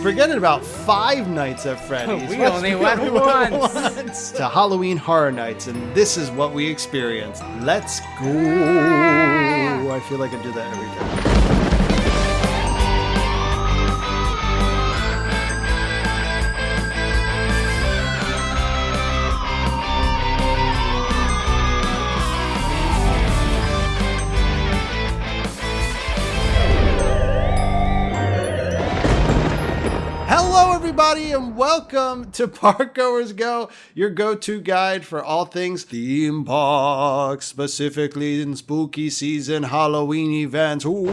Forgetting about 5 nights at Freddy's. We only went once. To Halloween Horror Nights, and this is what we experienced. Let's go. I feel like I do that every time. Hello, everybody, and welcome to Parkgoers Go, your go-to guide for all things theme parks, specifically in spooky season Halloween events. Ooh.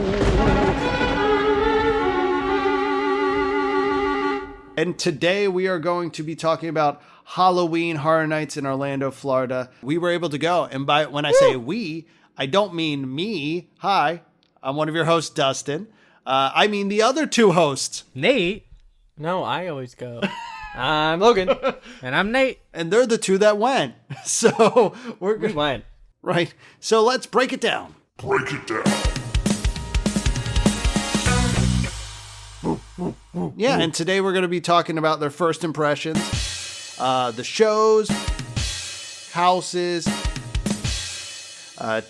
And today we are going to be talking about Halloween Horror Nights in Orlando, Florida. We were able to go, and when I say we, I don't mean me. Hi, I'm one of your hosts, Dustin. I mean the other 2 hosts. Nate. No, I always go. I'm Logan. And I'm Nate. And they're the 2 that went. So we went. Right. So let's break it down. Yeah, and today we're going to be talking about their first impressions, the shows, houses,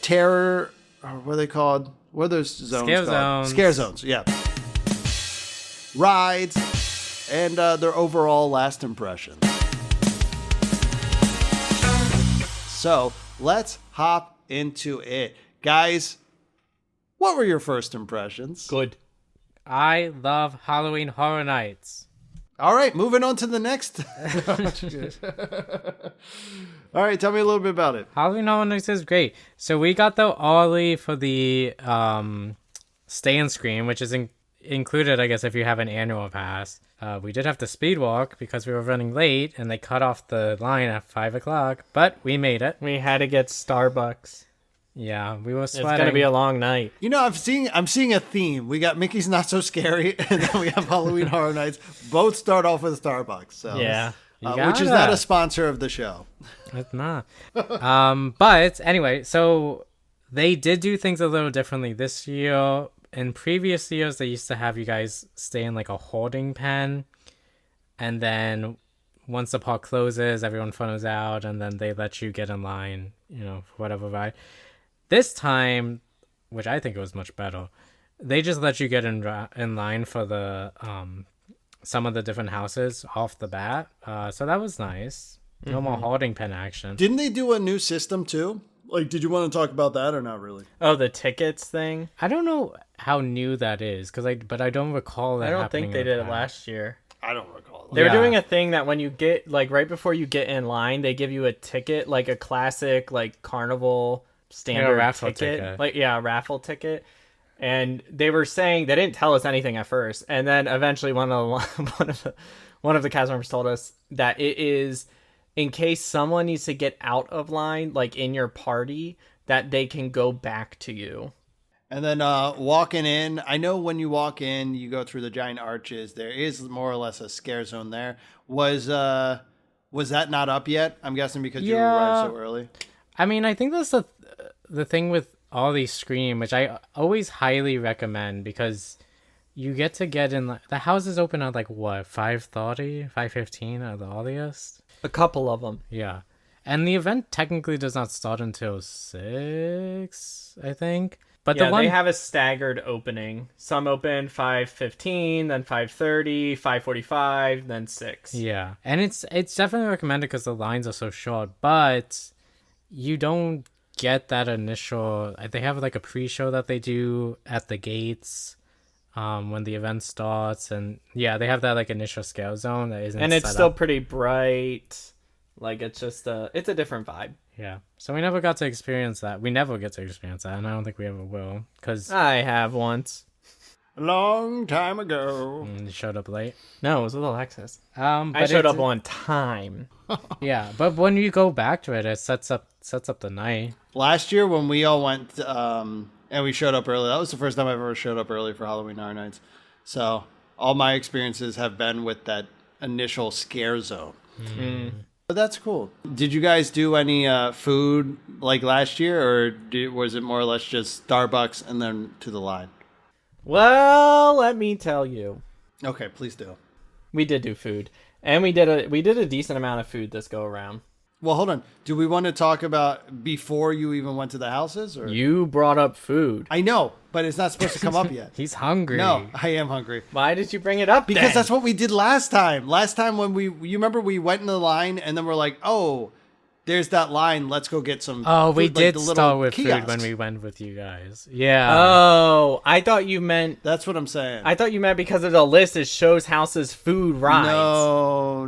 terror, or what are they called? What are those zones Scare called? zones. Scare zones, yeah. Rides, and their overall last impressions. So let's hop into it. Guys, what were your first impressions? Good. I love Halloween Horror Nights. All right, moving on to the next. All right, tell me a little bit about it. Halloween Horror Nights is great. So we got the early for the stay and scream, which is included, I guess, if you have an annual pass. We did have to speed walk because we were running late and they cut off the line at 5 o'clock, but we made it. We had to get Starbucks. Yeah, we were sweating. It's going to be a long night. You know, I'm seeing a theme. We got Mickey's Not So Scary, and then we have Halloween Horror Nights. Both start off with Starbucks. So, Yeah. Which is not a sponsor of the show. It's not. But anyway, so they did do things a little differently this year. In previous years, they used to have you guys stay in like a holding pen, and then once the park closes, everyone funnels out, and then they let you get in line, for whatever ride. This time, which I think it was much better, they just let you get in line for the some of the different houses off the bat. So that was nice. No more holding pen action. Didn't they do a new system too? Like, did you want to talk about that or not really? Oh, the tickets thing? I don't know how new that is, but I don't recall that. I don't think they did it last year. I don't recall. They were doing a thing that when you get, like, right before you get in line, they give you a ticket, like a classic, like, carnival standard raffle ticket. A raffle ticket. And they were saying, they didn't tell us anything at first, and then eventually one of the cast members told us that it is in case someone needs to get out of line, like in your party, that they can go back to you. And then walking in, I know when you walk in, you go through the giant arches. There is more or less a scare zone there. Was that not up yet? I'm guessing because you arrived so early. I mean, I think that's the thing with all these Scream, which I always highly recommend, because you get in. The houses open at like what, 5:30, 5:15 at the earliest. A couple of them. Yeah. And the event technically does not start until 6, I think. But they have a staggered opening. Some open 5:15, then 5:30, 5:45, then 6. Yeah. And it's definitely recommended because the lines are so short, but you don't get that initial. They have like a pre-show that they do at the gates when the event starts, and they have that like initial scale zone that isn't, and it's still pretty bright. Like, it's just it's a different vibe. Yeah. So we never got to experience that. We never get to experience that, and I don't think we ever will, because I have once. A long time ago. You showed up late. No, it was with Alexis. But I showed up on time. Yeah, but when you go back to it, it sets up the night. Last year when we all went and we showed up early, that was the first time I've ever showed up early for Halloween Horror Nights. So all my experiences have been with that initial scare zone. But that's cool. Did you guys do any food like last year, or was it more or less just Starbucks and then to the line? Well, let me tell you. Okay, please do. We did do food, and we did a decent amount of food this go around. Well, hold on. Do we want to talk about before you even went to the houses? Or You brought up food. I know, but it's not supposed to come up yet. He's hungry. No, I am hungry. Why did you bring it up? Because then? that's what we did last time. Last time when you remember we went in the line and then we're like, oh, there's that line. Let's go get some. Oh, we food, did the little start with kiosks. food when we went with you guys. Yeah. Oh, I thought you meant. That's what I'm saying. I thought you meant because of the list. It shows houses food rides. No.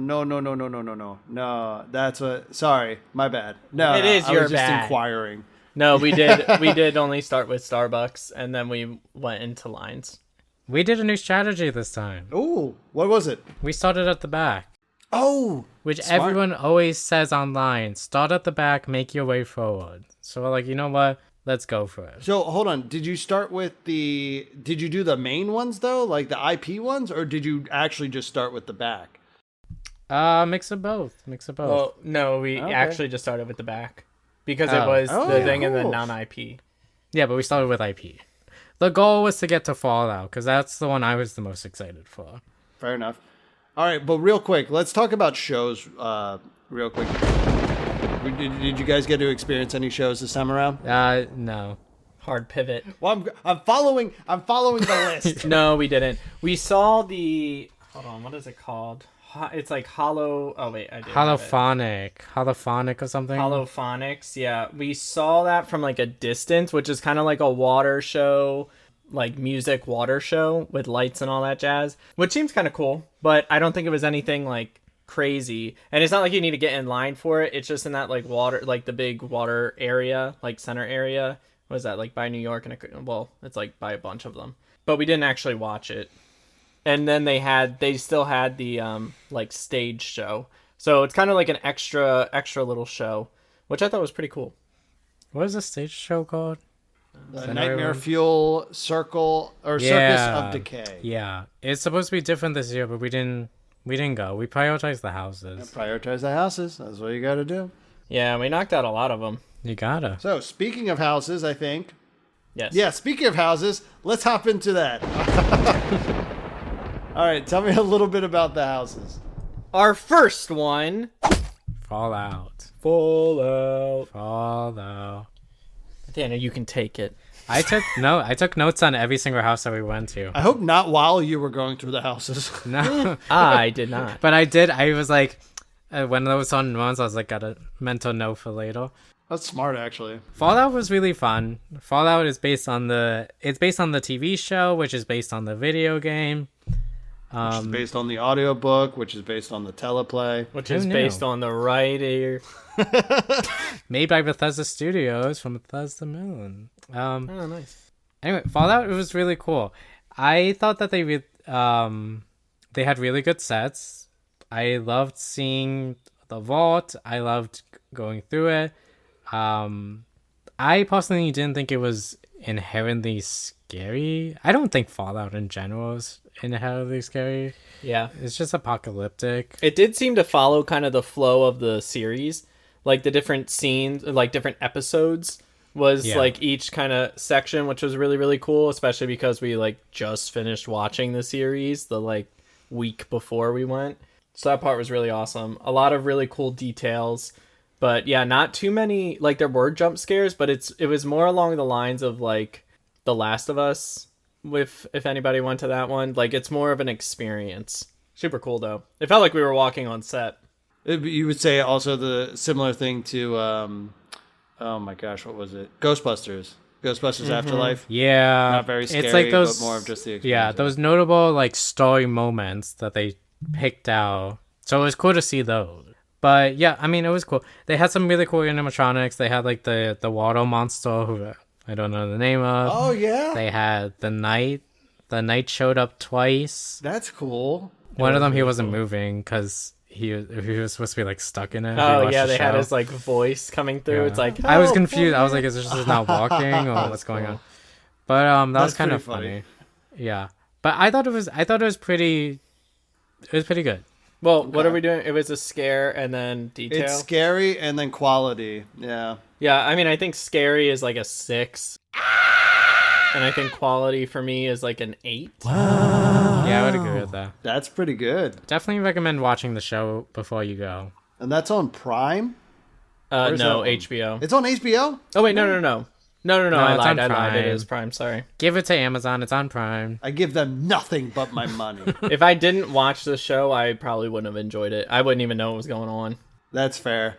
That's what. Sorry, my bad. No, It is I your was just bad. inquiring. No, we did. We did only start with Starbucks, and then we went into lines. We did a new strategy this time. Ooh, what was it? We started at the back. Oh, Which smart. everyone always says online. Start at the back, make your way forward. So we're like, you know what? Let's go for it. So hold on. Did you start with the? Did you do the main ones though, like the IP ones, or did you actually just start with the back? Mix of both. Well, no, we Okay. actually just started with the back because it Oh. was Oh, the thing and the cool. non-IP. Yeah, but we started with IP. The goal was to get to Fallout, because that's the one I was the most excited for. Fair enough. All right, but real quick, let's talk about shows. Real quick. Did you guys get to experience any shows this time around? No. Hard pivot. Well, I'm following the list. No, we didn't. We saw the. Hold on, what is it called? It's like Hollow. Oh wait, I did. Holophonic or something? Holophonics. Yeah, we saw that from like a distance, which is kind of like a water show, like music water show with lights and all that jazz, which seems kind of cool. But I don't think it was anything like crazy. And it's not like you need to get in line for it. It's just in that like water, like the big water area, like center area. What is that, like by New York? And well, it's like by a bunch of them. But we didn't actually watch it. And then they still had the like stage show. So it's kind of like an extra little show, which I thought was pretty cool. What is the stage show called? The Nightmare Fuel Circle or Circus Yeah. of Decay. Yeah. It's supposed to be different this year, but we didn't go. We prioritized the houses. Prioritize the houses. That's what you got to do. Yeah, we knocked out a lot of them. You gotta. So speaking of houses, I think. Yes. Yeah, speaking of houses, let's hop into that. All right, tell me a little bit about the houses. Our first one. Fallout. Fallout. Dana, you can take it. I took notes on every single house that we went to. I hope not while you were going through the houses. No. I did not. But I did. I was like, when I was on ones, I was like, got a mental note for later. That's smart, actually. Fallout was really fun. Fallout is based on the TV show, which is based on the video game. Which is based on the audiobook, which is based on the teleplay. Which Who is knew? based on the right ear. Made by Bethesda Studios from Bethesda Moon. Oh, nice. Anyway, Fallout, it was really cool. I thought that they had really good sets. I loved seeing the vault. I loved going through it. I personally didn't think it was inherently scary. I don't think Fallout in general is inherently scary. Yeah. It's just apocalyptic. It did seem to follow kind of the flow of the series. Like the different scenes, like different episodes was Yeah. like each kind of section, which was really, really cool, especially because we like just finished watching the series the like week before we went. So that part was really awesome. A lot of really cool details. But yeah, not too many, like there were jump scares, but it was more along the lines of like The Last of Us, if anybody went to that one. Like it's more of an experience. Super cool though. It felt like we were walking on set. You would say also the similar thing to, oh my gosh, what was it? Ghostbusters. Ghostbusters Afterlife. Yeah. Not very scary, it's like those, but more of just the experience. Yeah, those notable like story moments that they picked out. So it was cool to see those. But yeah, I mean, it was cool. They had some really cool animatronics. They had like the water monster who I don't know the name of. Oh, yeah? They had the knight. The knight showed up twice. That's cool. One of them, he wasn't moving because he was supposed to be like stuck in it. if you Oh watched yeah, the they had show. his like voice coming through. Yeah. It's like I was Oh, confused. I was okay. like, is this just not walking or what's going on? But that was That's kind of pretty funny. Yeah. But I thought it was pretty good. well, what are we doing? It was a scare and then detail. It's scary and then quality. Yeah. Yeah, I mean, I think scary is like a 6. And I think quality for me is like an 8. Yeah, I would agree with that. That's pretty good. Definitely recommend watching the show before you go. And that's on Prime? No, Where's that one? HBO. It's on HBO? Oh wait, no. No, I it's on lied. It Prime. is Prime. Sorry. Give it to Amazon. It's on Prime. I give them nothing but my money. If I didn't watch the show, I probably wouldn't have enjoyed it. I wouldn't even know what was going on. That's fair.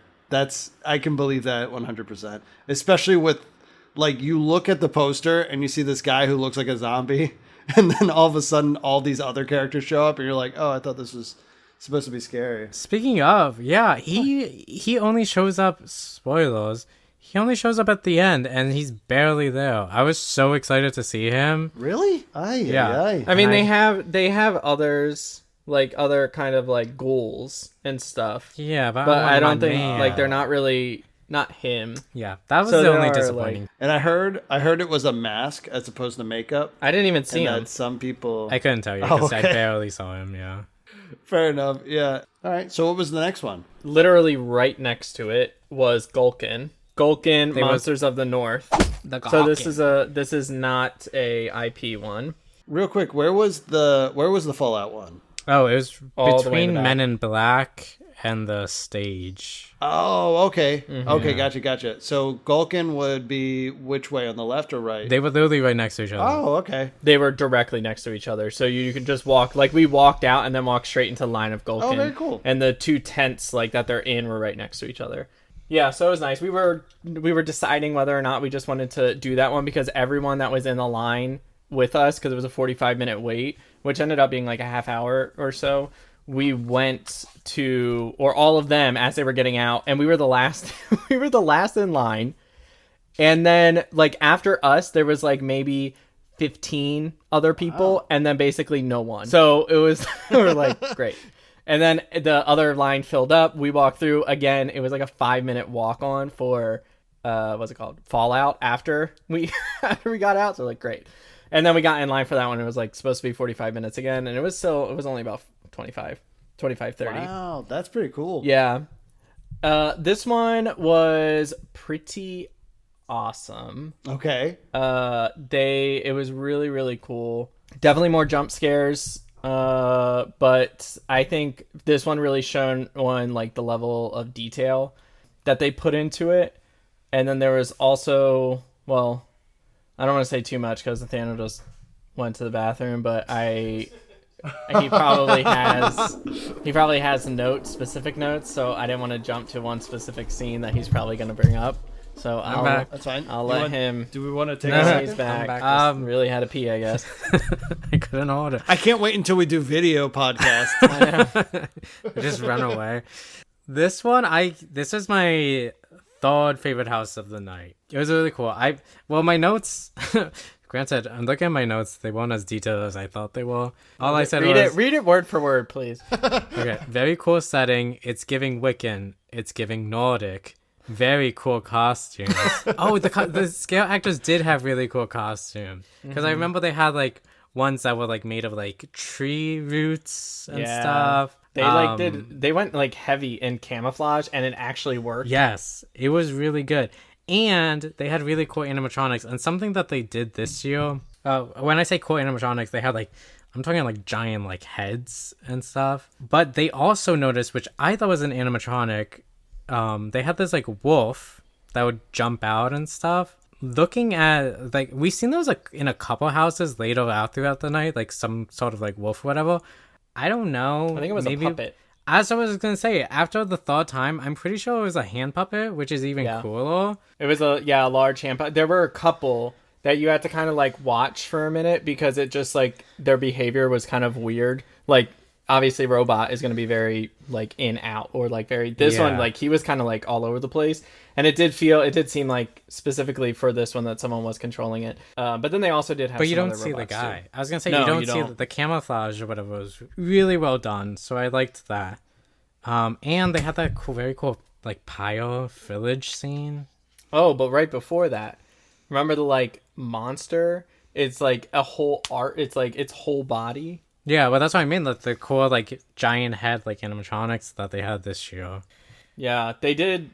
I can believe that 100%. Especially with, like, you look at the poster and you see this guy who looks like a zombie, and then all of a sudden all these other characters show up, and you're like, oh, I thought this was supposed to be scary. Speaking of, yeah, he only shows up, spoilers, he only shows up at the end, and he's barely there. I was so excited to see him. Really? Yeah. I mean, they have others, like other kind of like ghouls and stuff. Yeah, but I don't think name. like they're not really not him. Yeah, that was So the there only are, disappointing. like- And I heard it was a mask as opposed to makeup. I didn't even see And him. that some people... I couldn't tell you because I okay. barely saw him. Yeah. Fair enough, yeah. All right, so what was the next one? Literally right next to it was Galkin. Galkin, They was- Monsters of the North. The So this is not a IP one. Real quick, where was the Fallout one? Oh, it was All the way in between the back. Men in Black and the stage. Oh, okay. Okay, gotcha. So Galkin would be which way, on the left or right? They were literally right next to each other. Oh, okay. They were directly next to each other, so you could just walk. Like we walked out and then walked straight into the line of Galkin. Oh, very cool. And the two tents like that they're in were right next to each other. Yeah, so it was nice. We were deciding whether or not we just wanted to do that one because everyone that was in the line with us, because it was a 45-minute wait, which ended up being like a half hour or so. We went to, or all of them as they were getting out, and we were the last. We were the last in line, and then like after us, there was like maybe 15 other people, and then basically no one. So it was we were like great. And then the other line filled up. We walked through again. It was like a 5-minute walk on for what's it called? Fallout after we got out. So like great. And then we got in line for that one. It was like supposed to be 45 minutes again, and it was only about 25, 30. Wow, that's pretty cool. Yeah. This one was pretty awesome. Okay. It was really, really cool. Definitely more jump scares. But I think this one really shone on like the level of detail that they put into it. And then there was also, well, I don't want to say too much because Nathaniel just went to the bathroom, but he probably has specific notes, so I didn't want to jump to one specific scene that he's probably going to bring up. So I'm back. That's fine. I'll let him. Do we want to take No, a no. second? He's back. back. Just really had to pee, I guess. I couldn't order. I can't wait until we do video podcast. Just run away. This is my third favorite house of the night. It was really cool. My notes. Granted, I'm looking at my notes. They weren't as detailed as I thought they were. All I said was, read it word for word, please. okay, very cool setting. It's giving Wiccan. It's giving Nordic. Very cool costumes. Oh, the scale actors did have really cool costumes. Because I remember they had like ones that were like made of like tree roots and stuff. They went like heavy in camouflage, and it actually worked. Yes, it was really good. And they had really cool animatronics. And something that they did this year, when I say cool animatronics, they had like, I'm talking like giant like heads and stuff. But they also noticed, which I thought was an animatronic, they had this like wolf that would jump out and stuff. Looking at like, we've seen those like in a couple houses later out throughout the night, like some sort of like wolf or whatever. I don't know. I think it was a puppet. As I was gonna say, after the third time, I'm pretty sure it was a hand puppet, which is even cooler. It was a large hand puppet. There were a couple that you had to kind of like watch for a minute because it just like their behavior was kind of weird. Like obviously Robot is going to be very like in out or like very this one like he was kind of like all over the place, and it did seem like specifically for this one that someone was controlling it. But then they also did have. But you some don't other see the robots, guy. too. I was gonna say No, you you don't see don't. the camouflage or whatever was really well done. So I liked that. And they had that very cool like pyro village scene. Oh, but right before that, remember the like monster? It's like a whole art. It's like its whole body. Yeah, well, that's what I mean. Like the cool like giant head like animatronics that they had this year. Yeah, they did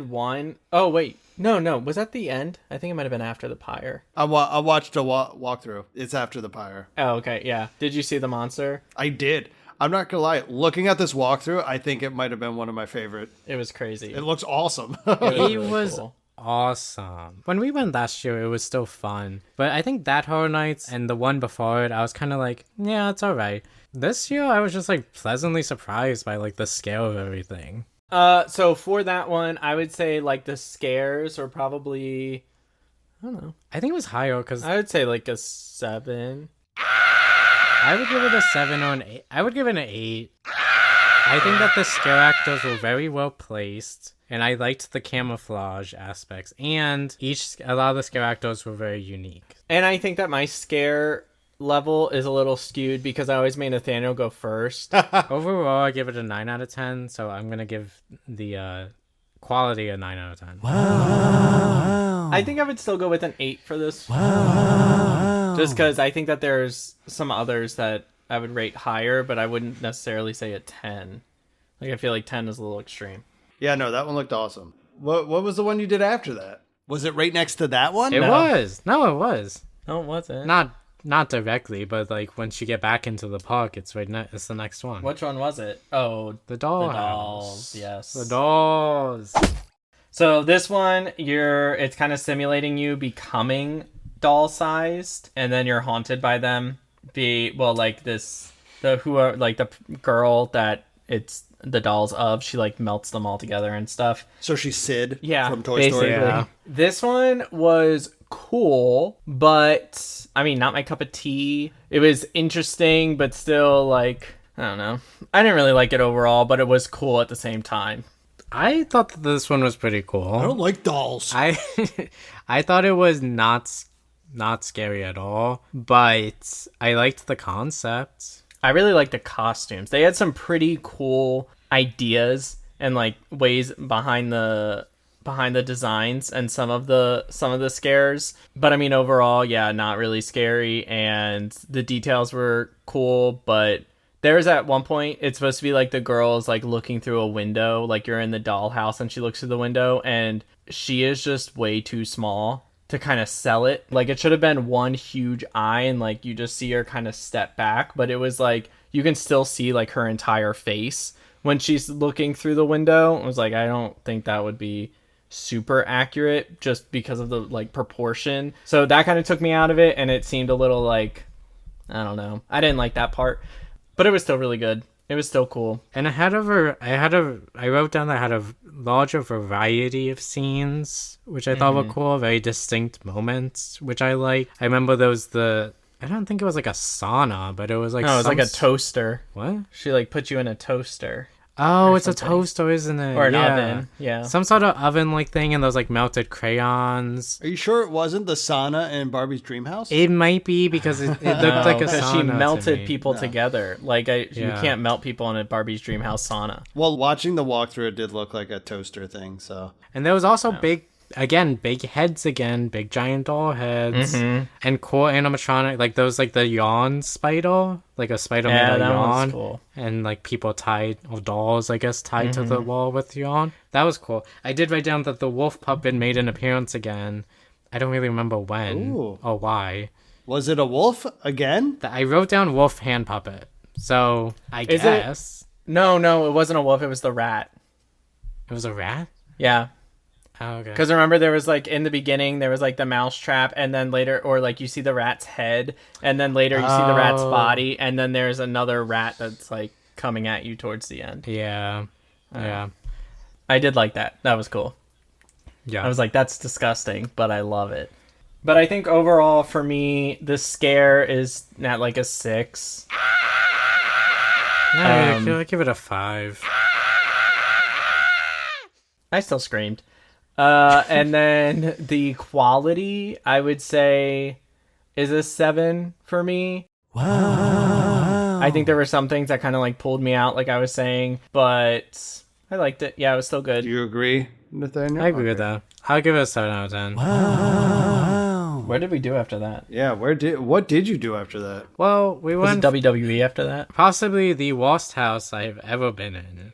one. Oh wait, No. Was that the end? I think it might have been after the pyre. I watched a walkthrough. It's after the pyre. Oh, okay. Yeah. Did you see the monster? I did. I'm not gonna lie. Looking at this walkthrough, I think it might have been one of my favorite. It was crazy. It looks awesome. It really was cool. awesome. When we went last year, it was still fun. But I think that Horror Nights and the one before it, I was kind of like, yeah, it's all right. This year, I was just like pleasantly surprised by like the scale of everything. So for that one, I would say like the scares are probably, I don't know. I think it was higher because I would say like a 7. I would give it a 7 or an 8. I would give it an 8. I think that the scare actors were very well placed, and I liked the camouflage aspects, and a lot of the scare actors were very unique. And I think that my scare level is a little skewed because I always made Nathaniel go first. Overall, I give it a 9 out of 10, so I'm going to give the quality a 9 out of 10. Wow. I think I would still go with an 8 for this. Wow. Just because I think that there's some others that I would rate higher, but I wouldn't necessarily say a 10. Like, I feel like 10 is a little extreme. Yeah, no, that one looked awesome. What was the one you did after that? Was it right next to that one? It was. No, it was. No, it wasn't. Not directly, but like once you get back into the park, it's it's the next one. Which one was it? Oh, The doll the house. dolls. Yes. The dolls. So this one, it's kind of simulating you becoming doll-sized, and then you're haunted by them. Like the girl that it's the dolls of, she like melts them all together and stuff. So she's Sid from Toy basically. Story. Yeah. This one was cool, but I mean, not my cup of tea. It was interesting, but still, like, I don't know. I didn't really like it overall, but it was cool at the same time. I thought that this one was pretty cool. I don't like dolls. I thought it was not scary at all, but I liked the concept. I really liked the costumes. They had some pretty cool ideas and like ways behind the designs and some of the scares. But I mean, overall, yeah, not really scary, and the details were cool. But there's at one point, it's supposed to be like the girl is like looking through a window, like you're in the dollhouse and she looks through the window, and she is just way too small to kind of sell it. Like, it should have been one huge eye and like you just see her kind of step back, but it was like you can still see like her entire face when she's looking through the window. It was like, I don't think that would be super accurate just because of the like proportion. So that kind of took me out of it, and it seemed a little like, I don't know. I didn't like that part, but it was still really good. It was still cool. And I wrote down that I had a larger variety of scenes, which I thought were cool, very distinct moments, which I like. I remember there was I don't think it was like a sauna, but it was like No, it was like a toaster. What? She like put you in a toaster. Oh, it's something. a toaster, isn't it? Or an Yeah. oven. Yeah. Some sort of oven-like thing, and those like melted crayons. Are you sure it wasn't the sauna in Barbie's dream house? It might be because it looked like a Because sauna she to melted me. people together. Like, you Yeah. can't melt people in a Barbie's dream house sauna. Well, watching the walkthrough, it did look like a toaster thing. So And there was also big heads again, big giant doll heads, and cool animatronic, like those, like the yawn spider, like a spider made of that one was yawn, cool. and like people tied, or dolls, I guess, tied to the wall with yawn. That was cool. I did write down that the wolf puppet made an appearance again. I don't really remember when Ooh. or why. was it a wolf again? I wrote down wolf hand puppet, so I Is it- guess No, it wasn't a wolf. It was the rat. it was a rat. Yeah. Oh, okay. Because remember, there was like in the beginning, there was like the mouse trap, and then later, or like you see the rat's head, and then later you see the rat's body, and then there's another rat that's like coming at you towards the end. Yeah. I did like that. That was cool. Yeah. I was like, that's disgusting, but I love it. But I think overall for me, the scare is at like a 6. I give it a 5. I still screamed. And then the quality, I would say, is a 7 for me. Wow. I think there were some things that kind of like pulled me out, like I was saying, but I liked it. Yeah, it was still good. Do you agree, Nathaniel? I agree with that. I'll give it a 7 out of 10. Wow. Where did we do after that? Yeah, what did you do after that? Well, we Was it went WWE after that? possibly the worst house I have ever been in,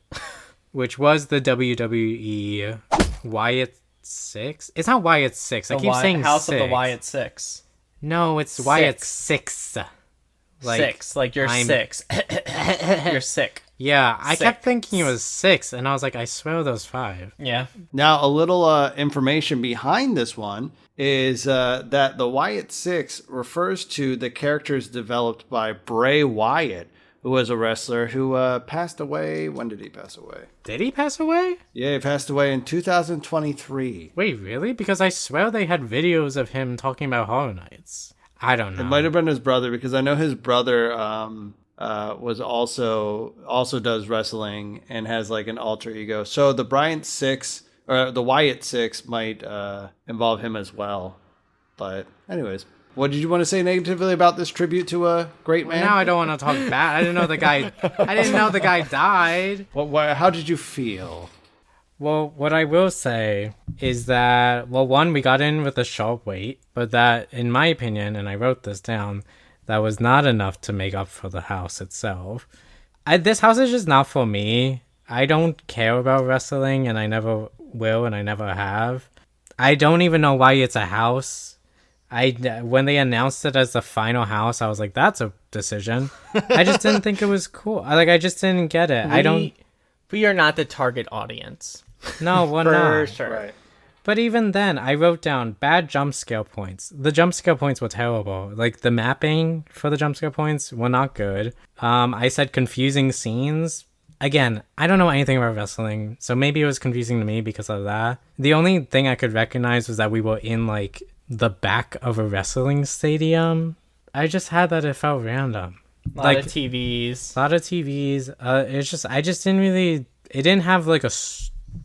which was the WWE Wyatt 6? It's not Wyatt 6. I keep saying House 6. of the Wyatt 6. No, it's Wyatt 6. Six. Like you're I'm- 6. You're sick. Yeah, I kept 6. thinking it was 6, and I was like, I swear those 5. Yeah. Now, a little information behind this one is that the Wyatt 6 refers to the characters developed by Bray Wyatt, who was a wrestler who passed away. When did he pass away? Did he pass away? Yeah, he passed away in 2023. Wait, really? Because I swear they had videos of him talking about Horror Nights. I don't know. It might have been his brother, because I know his brother was also does wrestling and has like an alter ego. So the Bryant 6 or the Wyatt 6 might involve him as well. But anyways, what did you want to say negatively about this tribute to a great man? Now I don't want to talk bad. I didn't know the guy died. How did you feel? Well, what I will say is that, well, one, we got in with a sharp wait, but that, in my opinion, and I wrote this down, that was not enough to make up for the house itself. This house is just not for me. I don't care about wrestling, and I never will, and I never have. I don't even know why it's a house. When they announced it as the final house, I was like, that's a decision. I just didn't think it was cool. I just didn't get it. We are not the target audience. No, we're For not. sure. Right. But even then, I wrote down bad jump scare points. The jump scare points were terrible. Like, the mapping for the jump scare points were not good. I said confusing scenes. Again, I don't know anything about wrestling, so maybe it was confusing to me because of that. The only thing I could recognize was that we were in, like, the back of a wrestling stadium. I just had that it felt random. A lot of TVs. A lot of TVs. I just didn't really... It didn't have, like, a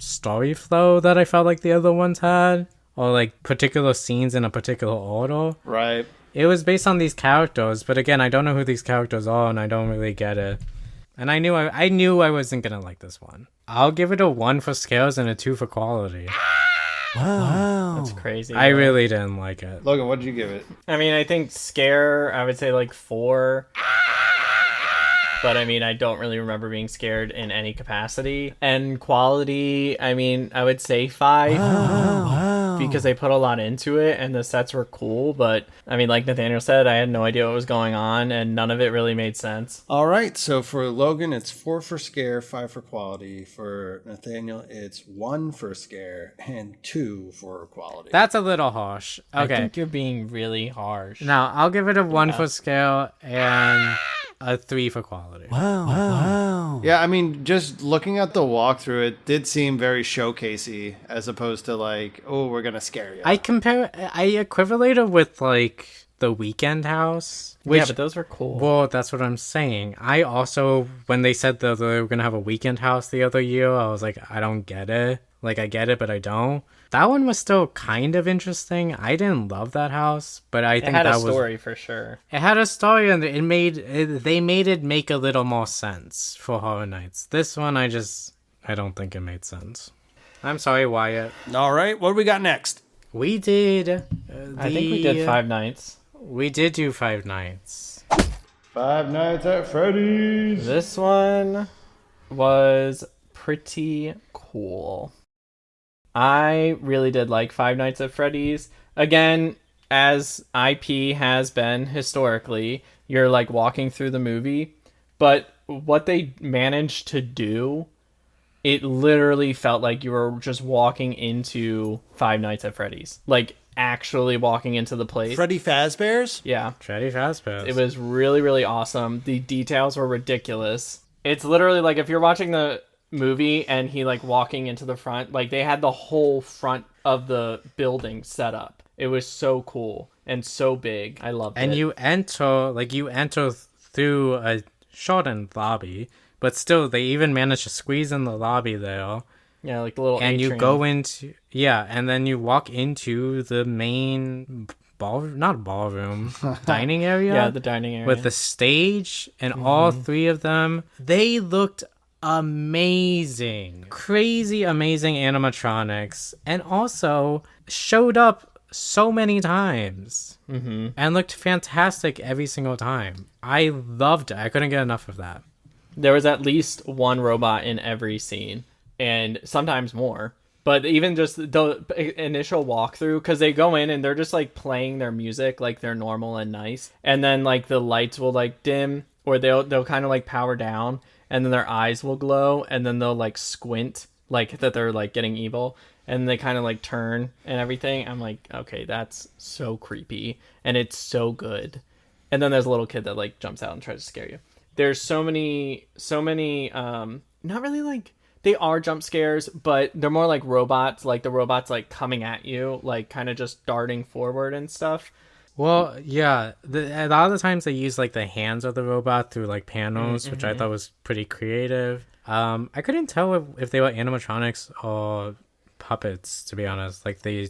story flow that I felt like the other ones had, or like particular scenes in a particular order. Right. It was based on these characters, but again, I don't know who these characters are, and I don't really get it. And I knew I wasn't gonna like this one. I'll give it a 1 for scares and a 2 for quality. Wow. That's crazy. I really didn't like it. Logan, what did you give it? I mean, I think scare, I would say like 4. But I mean, I don't really remember being scared in any capacity. And quality, I mean, I would say 5 because they put a lot into it and the sets were cool. But I mean, like Nathaniel said, I had no idea what was going on and none of it really made sense. All right. So for Logan, it's 4 for scare, 5 for quality. For Nathaniel, it's 1 for scare and 2 for quality. That's a little harsh. I Okay. think you're being really harsh. Now, I'll give it a 1 for scale and a 3 for quality. Wow. Yeah, I mean, just looking at the walkthrough, it did seem very showcasey as opposed to like, oh, we're gonna scare you. I equivalate it with like the Weekend House. Yeah, but those were cool. Well, that's what I'm saying. I also, when they said that they were gonna have a Weekend House the other year, I was like, I don't get it. Like, I get it, but I don't. That one was still kind of interesting. I didn't love that house, but I think it had that a story for sure. It had a story, and they made it make a little more sense for Horror Nights. This one, I don't think it made sense. I'm sorry, Wyatt. All right, what do we got next? We did. I think we did 5 nights. We did do 5 nights. 5 Nights at Freddy's. This one was pretty cool. I really did like 5 Nights at Freddy's. Again, as IP has been historically, you're like walking through the movie, but what they managed to do, it literally felt like you were just walking into 5 Nights at Freddy's. Like actually walking into the place. Freddy Fazbear's? Yeah. Freddy Fazbear's. It was really, really awesome. The details were ridiculous. It's literally like if you're watching the movie and he like walking into the front, like they had the whole front of the building set up. It was so cool and so big. I loved it. And you enter through a shortened lobby, but still they even managed to squeeze in the lobby there. Yeah, like the little and atrium. you go into and then you walk into the main ballroom dining area. Yeah, the dining area with the stage and all 3 of them. They looked amazing, crazy amazing animatronics, and also showed up so many times and looked fantastic every single time. I loved it. I couldn't get enough of that. There was at least one robot in every scene, and sometimes more. But even just the initial walkthrough, because they go in and they're just like playing their music like they're normal and nice, and then like the lights will like dim, or they'll kind of like power down, and then their eyes will glow, and then they'll like squint like that they're like getting evil, and they kind of like turn and everything. I'm like, okay, that's so creepy, and it's so good. And then there's a little kid that like jumps out and tries to scare you. There's so many not really like, they are jump scares, but they're more like robots, like the robots like coming at you, like kind of just darting forward and stuff. Well, yeah, a lot of the times they use like the hands of the robot through like panels, which I thought was pretty creative. I couldn't tell if they were animatronics or puppets, to be honest, like they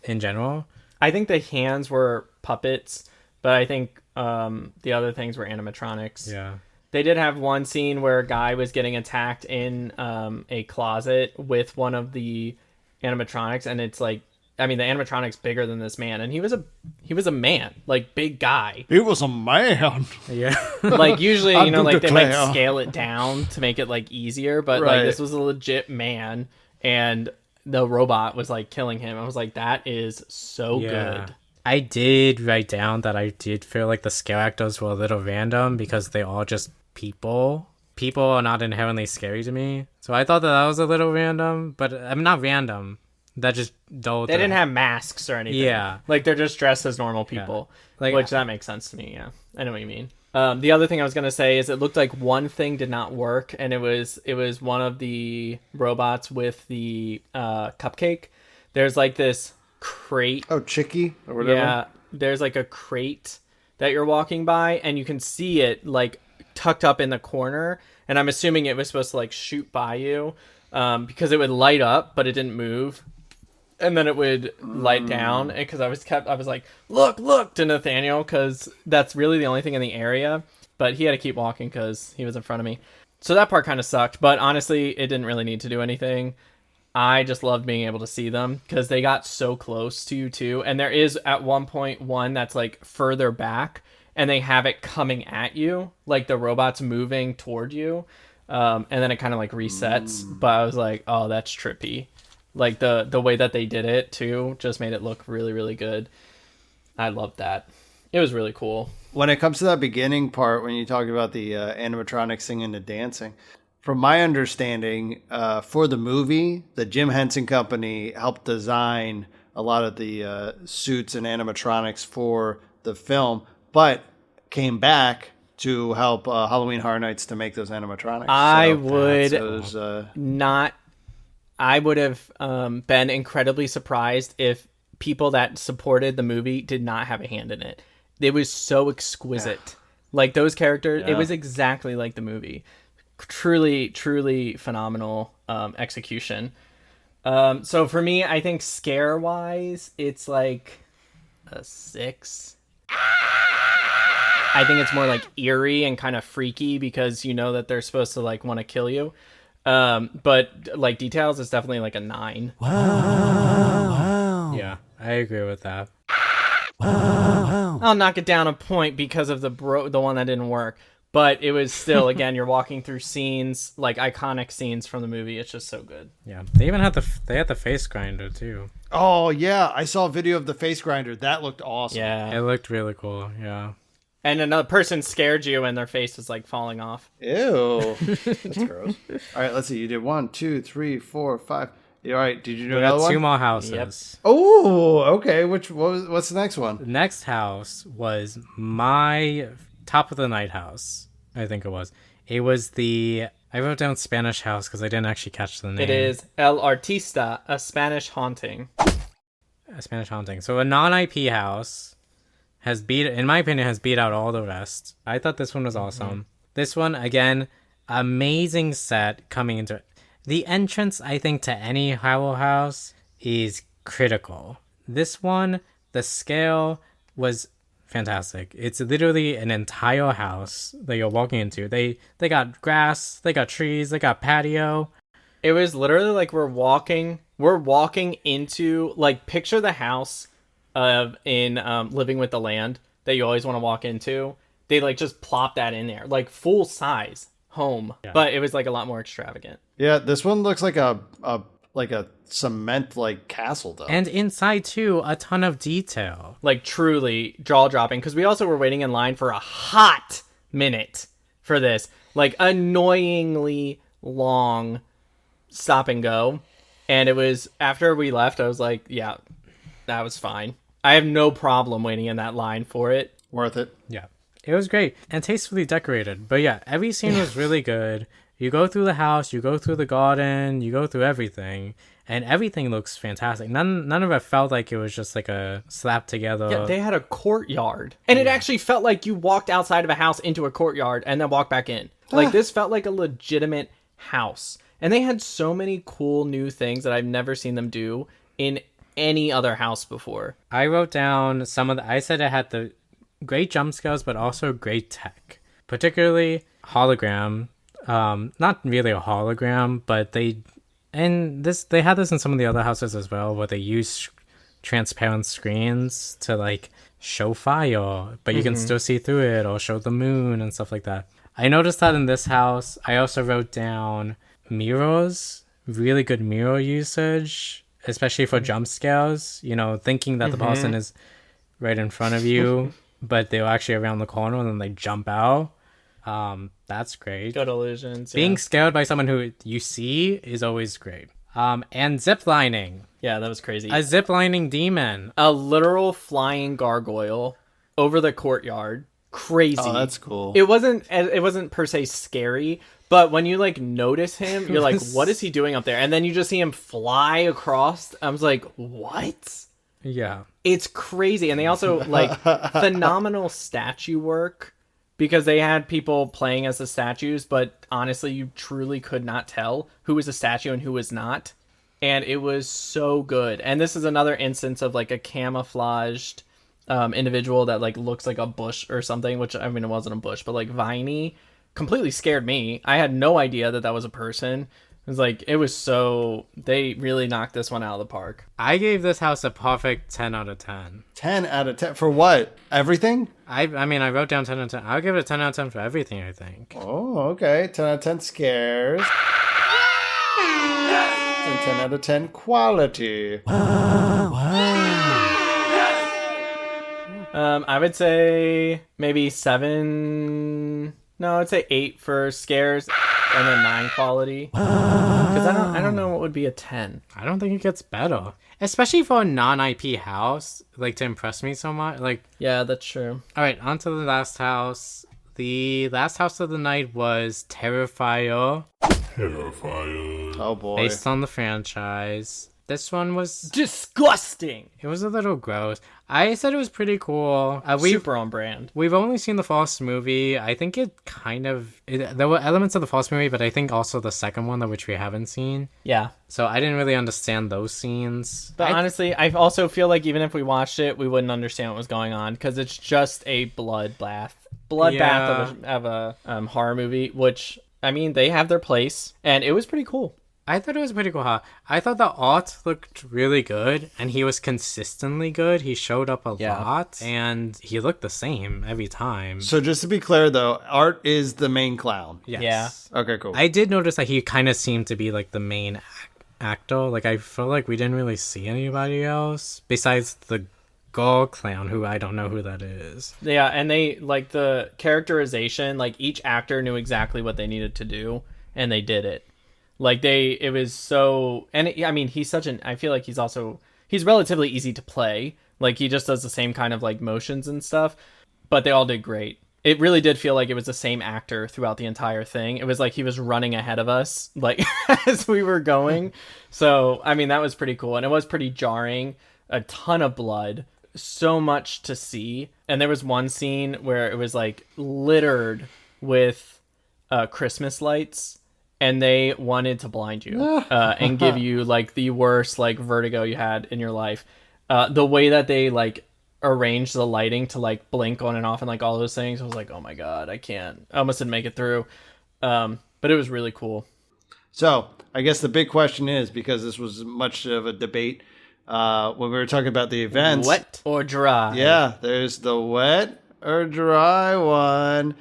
in general. I think the hands were puppets, but I think the other things were animatronics. Yeah. They did have one scene where a guy was getting attacked in a closet with one of the animatronics, and it's like, I mean, the animatronic's bigger than this man, and he was a man, like big guy. He was a man. Yeah. Like usually, you know, like they might declare. scale it down to make it like easier, but Right. like this was a legit man, and the robot was like killing him. I was like, that is so good. I did write down that I did feel like the scare actors were a little random because they all just people. People are not inherently scary to me. So I thought that was a little random, but I'm not random. That just dulled. They didn't have masks or anything. Yeah. Like they're just dressed as normal people. Like, which that makes sense to me, yeah. I know what you mean. The other thing I was gonna say is it looked like one thing did not work, and it was one of the robots with the cupcake. There's like this crate. Oh, Chicky or whatever. Yeah, there's like a crate that you're walking by, and you can see it like tucked up in the corner, and I'm assuming it was supposed to like shoot by you because it would light up, but it didn't move. And then it would light down, because I was like, look to Nathaniel, because that's really the only thing in the area. But he had to keep walking because he was in front of me. So that part kind of sucked. But honestly, it didn't really need to do anything. I just loved being able to see them because they got so close to you too. And there is at one point one that's like further back, and they have it coming at you, like the robot's moving toward you. And then it kind of like resets. But I was like, oh, that's trippy. Like the way that they did it too just made it look really, really good. I loved that. It was really cool. When it comes to that beginning part, when you talk about the animatronics singing and dancing, from my understanding, for the movie, the Jim Henson Company helped design a lot of the suits and animatronics for the film, but came back to help Halloween Horror Nights to make those animatronics. I would have been incredibly surprised if people that supported the movie did not have a hand in it. It was so exquisite. Yeah. Like those characters, it was exactly like the movie. Truly, truly phenomenal execution. So for me, I think scare-wise, it's like a 6. I think it's more like eerie and kind of freaky because you know that they're supposed to like want to kill you. But like details, it's definitely like a 9. Wow. Yeah, I agree with that. Wow. I'll knock it down a point because of the one that didn't work. But it was still, again, you're walking through scenes, like iconic scenes from the movie. It's just so good. Yeah, they even had the face grinder too. Oh yeah, I saw a video of the face grinder. That looked awesome. Yeah. It looked really cool. Yeah. And another person scared you and their face was like falling off. Ew. That's gross. All right, let's see. You did 1, 2, 3, 4, 5. All right, did you do We another got one? 2 more houses. Yep. Oh, okay. What's the next one? The next house was my top of the night house. I think it was. It was I wrote down Spanish house because I didn't actually catch the name. It is El Artista, a Spanish haunting. A Spanish haunting. So a non-IP house in my opinion, has beat out all the rest. I thought this one was awesome. This one, again, amazing set coming into it. The entrance, I think, to any Howell house is critical. This one, the scale was fantastic. It's literally an entire house that you're walking into. They got grass, they got trees, they got patio. It was literally like we're walking into, like, picture the house in Living with the Land that you always want to walk into. They like just plop that in there, like full size home. Yeah. But it was like a lot more extravagant. Yeah, this one looks like a like a cement like castle though. And inside too, a ton of detail. Like truly jaw-dropping, because we also were waiting in line for a hot minute for this. Like annoyingly long stop and go. And it was after we left, I was like, yeah, that was fine. I have no problem waiting in that line for it. Worth it. Yeah. It was great and tastefully decorated. But yeah, every scene was really good. You go through the house, you go through the garden, you go through everything, and everything looks fantastic. None of it felt like it was just like a slap together. Yeah, they had a courtyard. And it actually felt like you walked outside of a house into a courtyard and then walked back in. Like, this felt like a legitimate house. And they had so many cool new things that I've never seen them do in any other house before. I wrote down I said it had the great jump scares, but also great tech. Particularly hologram. Not really a hologram, but they had this in some of the other houses as well, where they use transparent screens to like show fire, but you can still see through it, or show the moon and stuff like that. I noticed that in this house. I also wrote down mirrors, really good mirror usage, especially for jump scares, thinking that the person is right in front of you, but they're actually around the corner and then they jump out. That's great. Good illusions. Yeah. Being scared by someone who you see is always great. And ziplining. Yeah, that was crazy. A ziplining demon. A literal flying gargoyle over the courtyard. Crazy. Oh, that's cool. It wasn't per se scary, but when you like notice him, you're like, what is he doing up there? And then you just see him fly across. I was like, what? Yeah. It's crazy. And they also like phenomenal statue work, because they had people playing as the statues, but honestly, you truly could not tell who was a statue and who was not. And it was so good. And this is another instance of like a camouflaged individual that like looks like a bush or something, which I mean, it wasn't a bush, but like viney, completely scared me. I had no idea that was a person. It was so, they really knocked this one out of the park. I gave this house a perfect 10 out of 10. 10 out of 10 for what? Everything? I mean, I wrote down 10 out of 10. I'll give it a 10 out of 10 for everything, I think. Oh, okay. 10 out of 10 scares. And 10 out of 10 quality. I would say maybe 7. No, I'd say 8 for scares, and then 9 quality. Because I don't know what would be a 10. I don't think it gets better, especially for a non-IP house. Like, to impress me so much. Like, yeah, that's true. All right, on to the last house. The last house of the night was Terrifier. Oh boy. Based on the franchise. This one was disgusting. It was a little gross. I said it was pretty cool. Super on brand. We've only seen the first movie. I think there were elements of the first movie, but I think also the second one, which we haven't seen. Yeah. So I didn't really understand those scenes. But honestly, I also feel like even if we watched it, we wouldn't understand what was going on, because it's just a bloodbath of a horror movie, which, I mean, they have their place, and it was pretty cool. I thought it was pretty cool, huh? I thought the art looked really good, and he was consistently good. He showed up a lot, and he looked the same every time. So just to be clear, though, Art is the main clown. Yes. Yeah. Okay, cool. I did notice that he kind of seemed to be like the main actor. Like, I feel like we didn't really see anybody else besides the girl clown, who I don't know who that is. Yeah, and they, like, the characterization, like, each actor knew exactly what they needed to do, and they did it. Like, it was so, and I mean, I feel like he's relatively easy to play. Like, he just does the same kind of, like, motions and stuff, but they all did great. It really did feel like it was the same actor throughout the entire thing. It was like he was running ahead of us, like, as we were going. So, I mean, that was pretty cool, and it was pretty jarring. A ton of blood, so much to see. And there was one scene where it was, like, littered with Christmas lights, and they wanted to blind you and give you like the worst like vertigo you had in your life. The way that they like arranged the lighting to like blink on and off and like all those things, I was like, oh my god, I almost didn't make it through. But it was really cool. So I guess the big question is, because this was much of a debate when we were talking about the events, wet or dry? Yeah, there's the wet or dry one.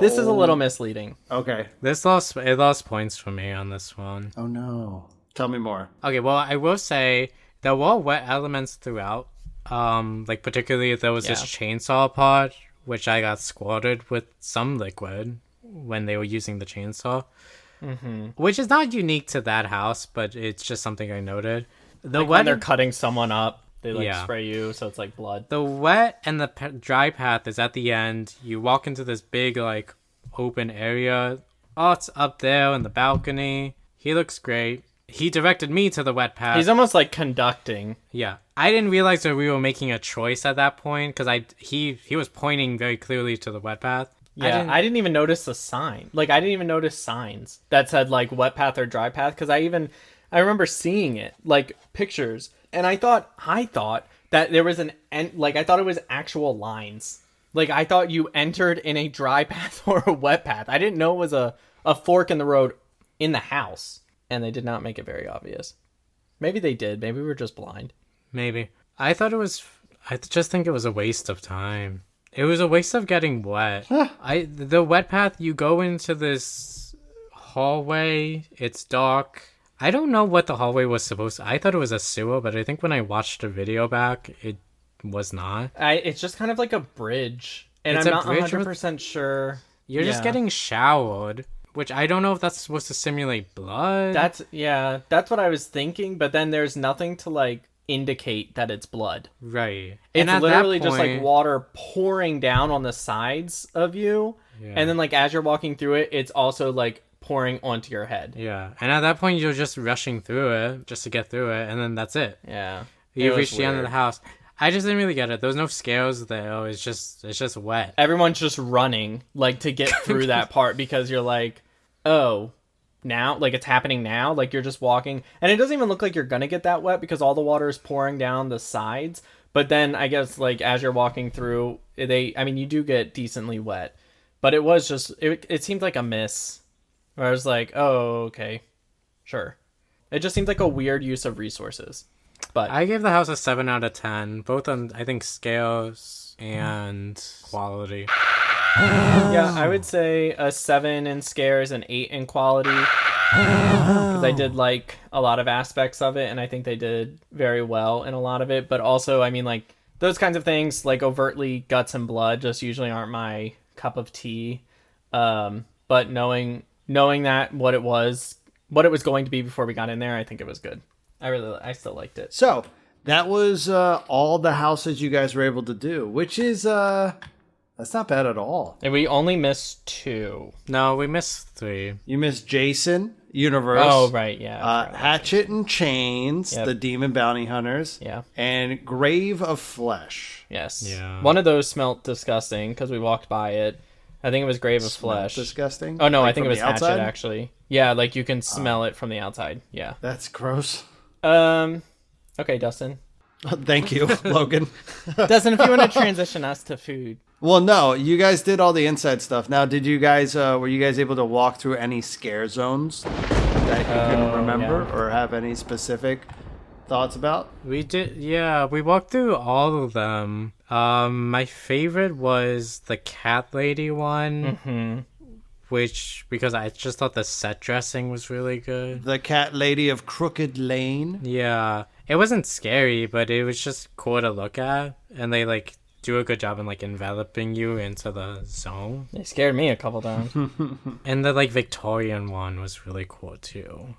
This is a little misleading. Okay. It lost points for me on this one. Oh no. Tell me more. Okay, well, I will say there were wet elements throughout. Like particularly there was this chainsaw part, which I got squirted with some liquid when they were using the chainsaw. Which is not unique to that house, but it's just something I noted. The Like when they're cutting someone up, they like spray you, so it's like blood. The wet and the dry path is at the end. You walk into this big like open area. Oh, it's up there in the balcony. He looks great. He directed me to the wet path. He's almost like conducting. Yeah, I didn't realize that we were making a choice at that point because he was pointing very clearly to the wet path. Yeah, I didn't even notice the sign. Like, I didn't even notice signs that said, like, wet path or dry path, because I remember seeing it, like, pictures, and I thought that there was I thought it was actual lines. Like, I thought you entered in a dry path or a wet path. I didn't know it was a fork in the road in the house, and they did not make it very obvious. Maybe they did. Maybe we were just blind. Maybe. I just think it was a waste of time. It was a waste of getting wet. The wet path, you go into this hallway. It's dark. I don't know what the hallway was supposed to. I thought it was a sewer, but I think when I watched the video back, it was not. It's just kind of like a bridge. And It's I'm a not bridge 100% sure. You're just getting showered, which I don't know if that's supposed to simulate blood. That's what I was thinking, but then there's nothing to like indicate that it's blood. Right. It's And literally just like water pouring down on the sides of you. Yeah. And then like as you're walking through it, it's also like pouring onto your head. Yeah. And at that point, you're just rushing through it just to get through it. And then that's it. Yeah. You reach the end of the house. I just didn't really get it. There was no scares there. It's just wet. Everyone's just running like to get through that part because you're like, oh, now, like it's happening now. Like you're just walking, and it doesn't even look like you're gonna get that wet because all the water is pouring down the sides. But then I guess like as you're walking through, you do get decently wet. But it was just it seemed like a miss. Where I was like, oh, okay, sure. It just seemed like a weird use of resources. But I gave the house a 7 out of 10, both on I think scales and quality. Yeah, I would say a 7 in scares and 8 in quality. Because I did like a lot of aspects of it, and I think they did very well in a lot of it. But also, I mean, like, those kinds of things, like overtly guts and blood, just usually aren't my cup of tea. But knowing that what it was going to be before we got in there, I think it was good. I still liked it. So that was all the houses you guys were able to do, which is that's not bad at all. And we only missed 2. No, we missed 3. You missed Jason Universe. Oh right, yeah. Hatchet and Chains, Yep. the Demon Bounty Hunters. Yeah. And Grave of Flesh. Yes. Yeah. One of those smelt disgusting because we walked by it. I think it was Grave of Flesh. Disgusting. Oh no, Like I think it from was the Hatchet outside? actually. Yeah, like you can smell it from the outside. Yeah. That's gross. Okay, Dustin. Thank you, Logan. Dustin, if you want to transition us to food. Well, no, you guys did all the inside stuff. Now, did you guys were you guys able to walk through any scare zones that you can remember or have any specific thoughts about? We did, yeah. We walked through all of them. My favorite was the cat lady one, which because I just thought the set dressing was really good. The Cat Lady of Crooked Lane. Yeah, it wasn't scary, but it was just cool to look at, and they like do a good job in like enveloping you into the zone. They scared me a couple times. And the like Victorian one was really cool too.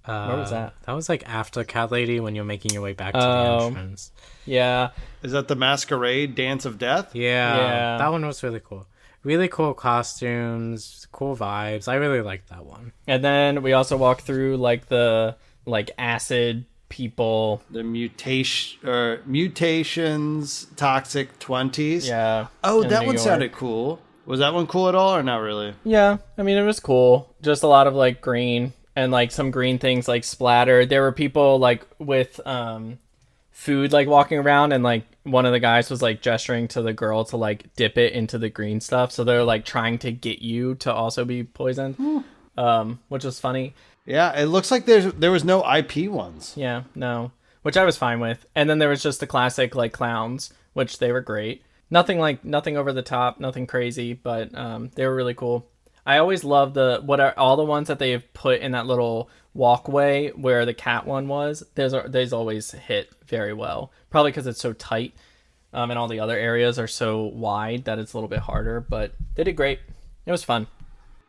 Where was that? That was like after Cat Lady when you're making your way back to the entrance. Yeah. Is that the Masquerade Dance of Death? Yeah, that one was really cool. Really cool costumes, cool vibes. I really liked that one. And then we also walked through like the acid people. The Mutations Toxic 20s. Yeah. Oh, in that New one York. sounded cool. Was that one cool at all or not really? Yeah, I mean it was cool. Just a lot of like green and like some green things like splattered. There were people like with food like walking around, and like one of the guys was like gesturing to the girl to like dip it into the green stuff. So they're like trying to get you to also be poisoned, which was funny. Yeah, it looks like there was no IP ones. Yeah, no, which I was fine with. And then there was just the classic like clowns, which they were great. Nothing over the top, nothing crazy, but they were really cool. I always love all the ones that they have put in that little walkway where the cat one was. Those always hit very well. Probably because it's so tight, and all the other areas are so wide that it's a little bit harder. But they did great. It was fun.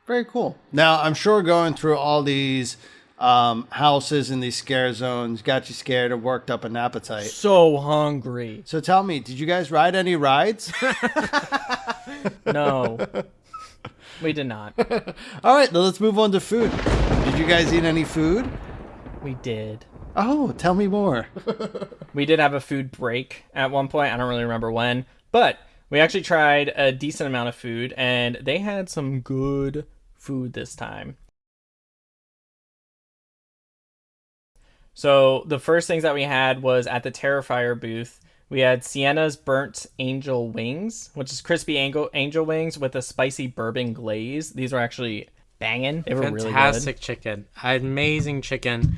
Very cool. Now, I'm sure going through all these houses in these scare zones got you scared and worked up an appetite. So hungry. So tell me, did you guys ride any rides? No, we did not. All right, let's move on to food. Did you guys eat any food? We did. Oh, tell me more. We did have a food break at one point. I don't really remember when, but we actually tried a decent amount of food, and they had some good food this time. So the first things that we had was at the Terrifier booth. We had Sienna's Burnt Angel Wings, which is crispy angel wings with a spicy bourbon glaze. These were actually banging. They were really good. Fantastic chicken. Amazing chicken.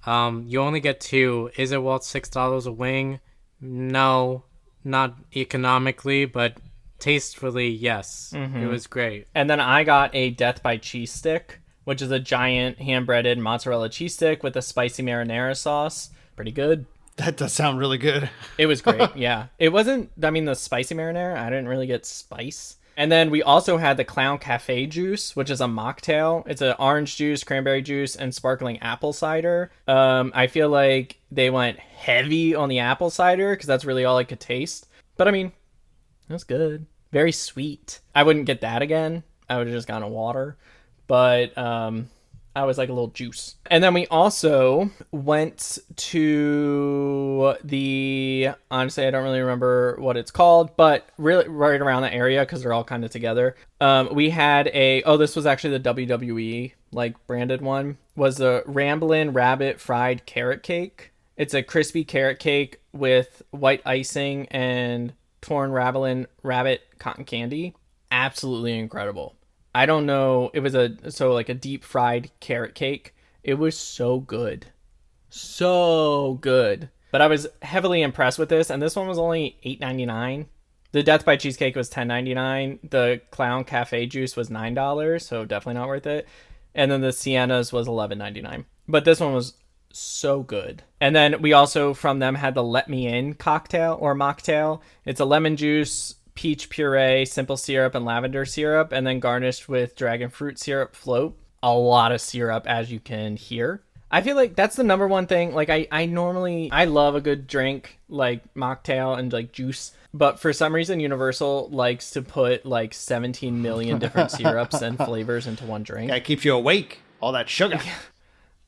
You only get 2. Is it worth $6 a wing? No, not economically, but tastefully, yes. It was great. And then I got a Death by Cheese Stick, which is a giant hand-breaded mozzarella cheese stick with a spicy marinara sauce. Pretty good. That does sound really good. It was great, yeah. It wasn't, the spicy marinara, I didn't really get spice. And then we also had the Clown Cafe juice, which is a mocktail. It's an orange juice, cranberry juice, and sparkling apple cider. I feel like they went heavy on the apple cider because that's really all I could taste. But I mean, it was good. Very sweet. I wouldn't get that again. I would have just gotten water. But I was like a little juice. And then we also went to honestly, I don't really remember what it's called, but really right around the area because they're all kind of together. We had this was actually the WWE like branded one, was a Ramblin' Rabbit fried carrot cake. It's a crispy carrot cake with white icing and torn rabbit cotton candy. Absolutely incredible. I don't know. It was a deep fried carrot cake. It was so good. So good. But I was heavily impressed with this, and this one was only $8.99. The Death by Cheesecake was $10.99. The Clown Cafe juice was $9, so definitely not worth it. And then the Sienna's was $11.99. But this one was so good. And then we also from them had the Let Me In cocktail or mocktail. It's a lemon juice, peach puree, simple syrup, and lavender syrup, and then garnished with dragon fruit syrup float. A lot of syrup, as you can hear. I feel like that's the number one thing. Like I love a good drink like mocktail and like juice, but for some reason Universal likes to put like 17 million different syrups and flavors into one drink. That keeps you awake. All that sugar.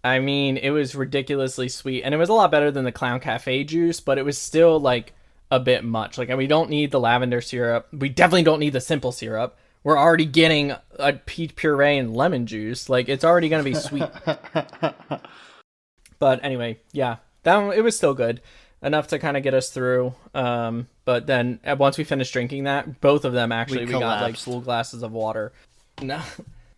I mean, it was ridiculously sweet, and it was a lot better than the Clown Cafe juice, but it was still like a bit much. Like, we don't need the lavender syrup. We definitely don't need the simple syrup. We're already getting a peach puree and lemon juice. Like, it's already going to be sweet. But anyway, yeah, it was still good. Enough to kind of get us through. But then once we finished drinking that, both of them actually, we got like full glasses of water. No.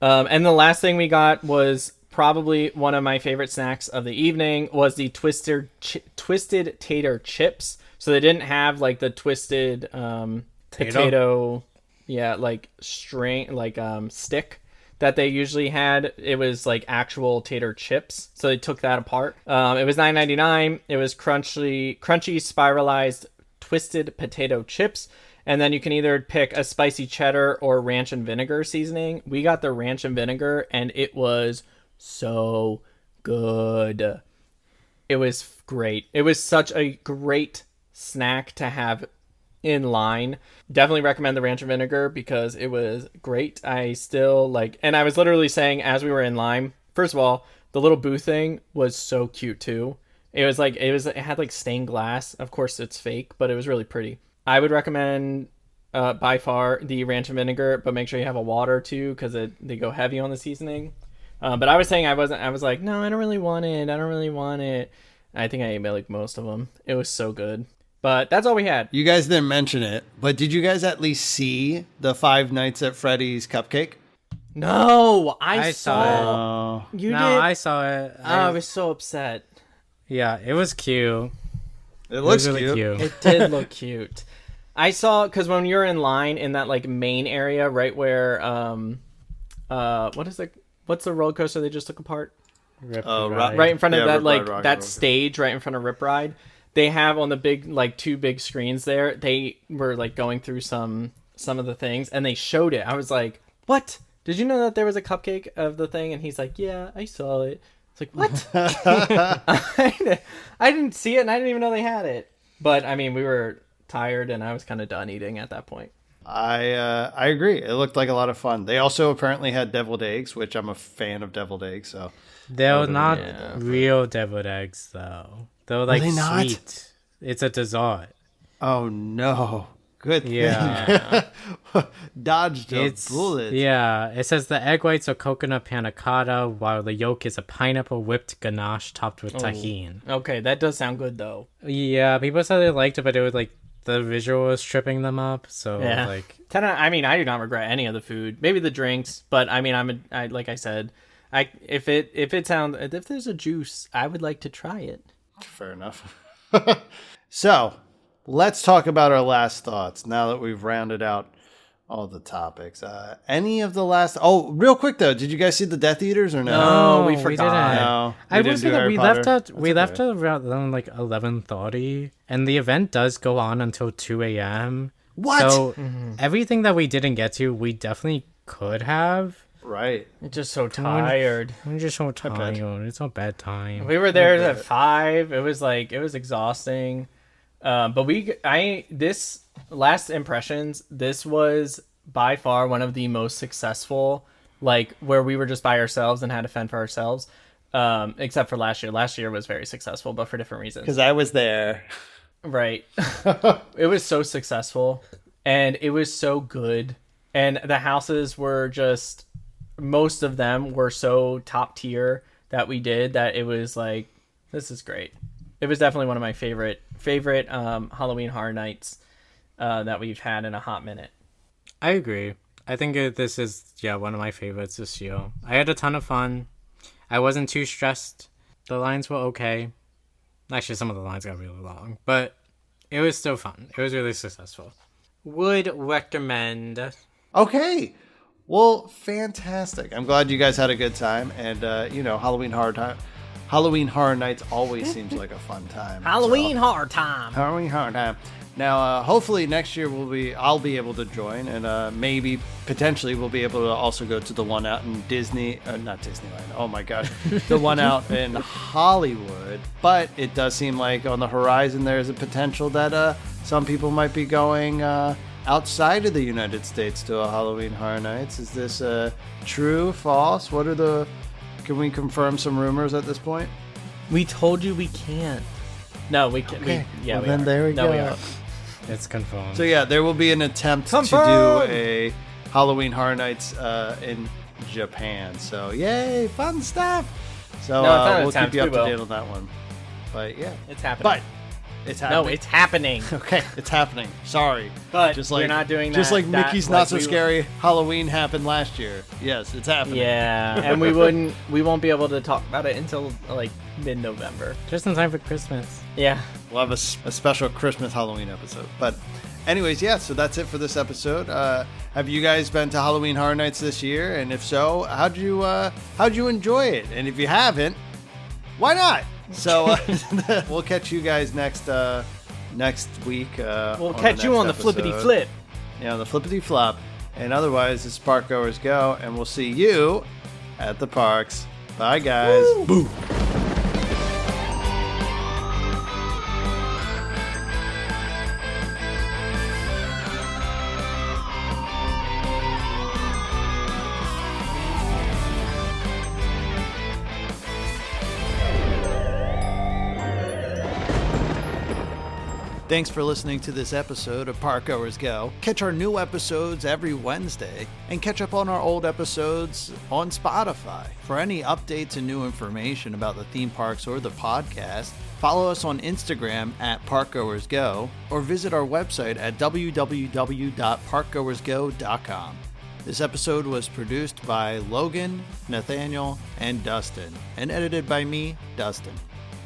And the last thing we got was probably one of my favorite snacks of the evening was the twisted tater chips. So they didn't have like the twisted potato, like string, like stick that they usually had. It was like actual tater chips. So they took that apart. It was $9.99. It was crunchy spiralized twisted potato chips. And then you can either pick a spicy cheddar or ranch and vinegar seasoning. We got the ranch and vinegar, and it was so good. It was great. It was such a great snack to have in line. Definitely recommend the ranch and vinegar because it was great. I still and I was literally saying as we were in line, first of all, the little booth thing was so cute too. It had like stained glass. Of course it's fake, but it was really pretty. I would recommend by far the ranch and vinegar, but make sure you have a water too because they go heavy on the seasoning. But I was saying I was like, no, I don't really want it. I think I ate like most of them. It was so good. But that's all we had. You guys didn't mention it, but did you guys at least see the Five Nights at Freddy's cupcake? No, I saw it. You did? I saw it. I was so upset. Yeah, it was cute. It looks really cute. It did look cute. I saw, because when you're in line in that like main area, right where what's the roller coaster they just took apart? Rip Right in front of Yeah, that Rip Ride, like Rock that and Roller. stage right in front of Rip Ride. They have on the big like 2 big screens there. They were like going through some of the things and they showed it. I was like, "What? Did you know that there was a cupcake of the thing?" And he's like, "Yeah, I saw it." It's like, "What?" I didn't see it and I didn't even know they had it. But I mean, we were tired and I was kind of done eating at that point. I agree. It looked like a lot of fun. They also apparently had deviled eggs, which I'm a fan of deviled eggs. So They're not yeah. real deviled eggs, though. They're like they not? sweet. It's a dessert. oh no, good thing. Yeah. Dodged a bullet. Yeah, it says the egg whites are coconut panna cotta, while the yolk is a pineapple whipped ganache topped with tahini. Okay, that does sound good though. Yeah, people said they liked it, but it was like the visual was tripping them up. So Yeah. like, I mean, I do not regret any of the food. Maybe the drinks, but I mean, like I said, if there's a juice, I would like to try it. Fair enough. So, let's talk about our last thoughts now that we've rounded out all the topics. Any of the last... Oh, real quick though, did you guys see the Death Eaters or no? No, we forgot. didn't. No, I didn't will say do that Harry we Potter. left That's at around like 11:30, and the event does go on until 2 a.m. What? So everything that we didn't get to, we definitely could have. Right. I'm just so tired. I'm just so tired. It's a bad time. We were there at 5. It was exhausting. But this last impressions, this was by far one of the most successful, like where we were just by ourselves and had to fend for ourselves. Except for last year. Last year was very successful, but for different reasons. Because I was there. Right. It was so successful and it was so good. And the houses were just, most of them were so top tier that we did that it was like, this is great. It was definitely one of my favorite Halloween Horror Nights that we've had in a hot minute. I agree. I think this is one of my favorites this year. I had a ton of fun. I wasn't too stressed. The lines were okay. Actually, some of the lines got really long, but it was still fun. It was really successful. Would recommend. Okay. Well, fantastic. I'm glad you guys had a good time. And, Halloween Horror Nights always seems like a fun time. Halloween Horror Time. Halloween Horror Time. Now, hopefully next year I'll be able to join, and maybe potentially we'll be able to also go to the one out in not Disneyland. Oh my gosh, the one out in Hollywood. But it does seem like on the horizon there's a potential that some people might be going outside of the United States to a Halloween Horror Nights. Is this true, false? Can we confirm some rumors at this point? We told you we can't. No, we can. Okay. Yeah, Well, we then are. there we No, go. we are. It's confirmed. So yeah, there will be an attempt to do a Halloween Horror Nights in Japan. So yay, fun stuff. So No, it's not an we'll attempt, keep you up we to will. date on that one. But yeah, It's happening. but it's happening. No, it's happening. okay. It's happening. Sorry, But just we're like not doing Just that- like that Mickey's like Not So we- Scary Halloween happened last year. Yes, it's happening. Yeah, and we won't be able to talk about it until like mid-November. Just in time for Christmas. Yeah. We'll have a special Christmas Halloween episode. But anyways, yeah, so that's it for this episode. Have you guys been to Halloween Horror Nights this year? And if so, how'd you enjoy it? And if you haven't, why not? So we'll catch you guys next week. We'll catch you on the flippity flip. Yeah, on the flippity flop. And otherwise, it's Parkgoers Go, and we'll see you at the parks. Bye, guys. Boo. Thanks for listening to this episode of Parkgoers Go. Catch our new episodes every Wednesday and catch up on our old episodes on Spotify. For any updates and new information about the theme parks or the podcast, follow us on Instagram at ParkgoersGo or visit our website at www.parkgoersgo.com. This episode was produced by Logan, Nathaniel, and Dustin, and edited by me, Dustin.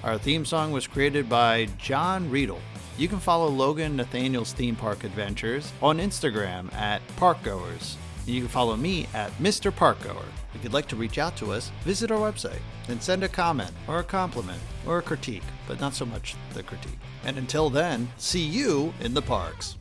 Our theme song was created by John Riedel. You can follow Logan Nathaniel's theme park adventures on Instagram at Parkgoers. And you can follow me at Mr. Parkgoer. If you'd like to reach out to us, visit our website and send a comment or a compliment or a critique, but not so much the critique. And until then, see you in the parks.